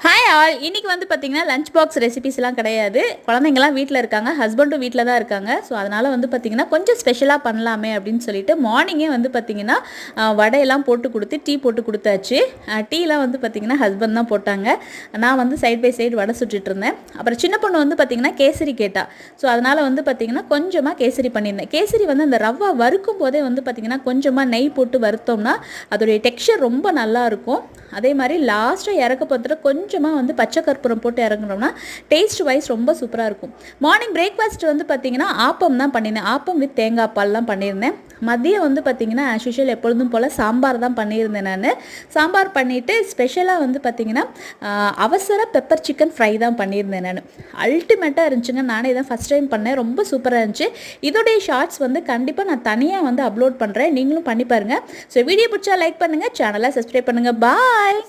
Hi all. இன்னைக்கு வந்து பார்த்தீங்கன்னா லஞ்ச் பாக்ஸ் ரெசிபிஸ்லாம் கிடையாது. குழந்தைங்கலாம் வீட்டில் இருக்காங்க, ஹஸ்பண்டும் வீட்டில் தான் இருக்காங்க. ஸோ அதனால் வந்து பார்த்தீங்கன்னா கொஞ்சம் ஸ்பெஷலாக பண்ணலாமே அப்படின்னு சொல்லிட்டு மார்னிங்கே வந்து பார்த்தீங்கன்னா வடையெல்லாம் போட்டு கொடுத்து டீ போட்டு கொடுத்தாச்சு. டீலாம் வந்து பார்த்தீங்கன்னா ஹஸ்பண்ட் தான் போட்டாங்க. நான் வந்து சைட் பை சைடு வடை சுட்டுட்டு இருந்தேன். அப்புறம் சின்ன பொண்ணு வந்து பார்த்தீங்கன்னா கேசரி கேட்டா. ஸோ அதனால் வந்து பார்த்தீங்கன்னா கொஞ்சமாக கேசரி பண்ணியிருந்தேன். கேசரி வந்து அந்த ரவா வறுக்கும் போதே வந்து பார்த்தீங்கன்னா கொஞ்சமாக நெய் போட்டு வறுத்தோம்னா அதோடைய டெக்ஸ்சர் ரொம்ப நல்லாயிருக்கும். அதே மாதிரி லாஸ்ட்டாக இறக்க போகிறதுல கொஞ்சமாக வந்து பச்சை கற்பூரம் போட்டு இறங்கினோம்னா டேஸ்ட் வைஸ் ரொம்ப சூப்பராக இருக்கும். மார்னிங் பிரேக்ஃபாஸ்ட் வந்து பார்த்திங்கன்னா ஆப்பம் தான் பண்ணியிருந்தேன். ஆப்பம் வித் தேங்காய் பால்லாம் பண்ணியிருந்தேன். மதியம் வந்து பார்த்திங்கன்னா ஆஸ் யூஷுவல் எப்பொழுதும் போல் சாம்பார் தான் பண்ணியிருந்தேன். நான் சாம்பார் பண்ணிவிட்டு ஸ்பெஷலாக வந்து பார்த்திங்கன்னா அவசர பெப்பர் சிக்கன் ஃப்ரை தான் பண்ணியிருந்தேன். நான் அல்டிமேட்டாக இருந்துச்சுங்க. நானே தான் ஃபஸ்ட் டைம் பண்ணேன். ரொம்ப சூப்பராக இருந்துச்சு. இதோடைய ஷார்ட்ஸ் வந்து கண்டிப்பாக நான் தனியாக வந்து அப்லோட் பண்ணுறேன். நீங்களும் பண்ணி பாருங்கள். ஸோ வீடியோ பிடிச்சா லைக் பண்ணுங்கள், சேனலை சப்ஸ்கிரைப் பண்ணுங்கள். பாய்.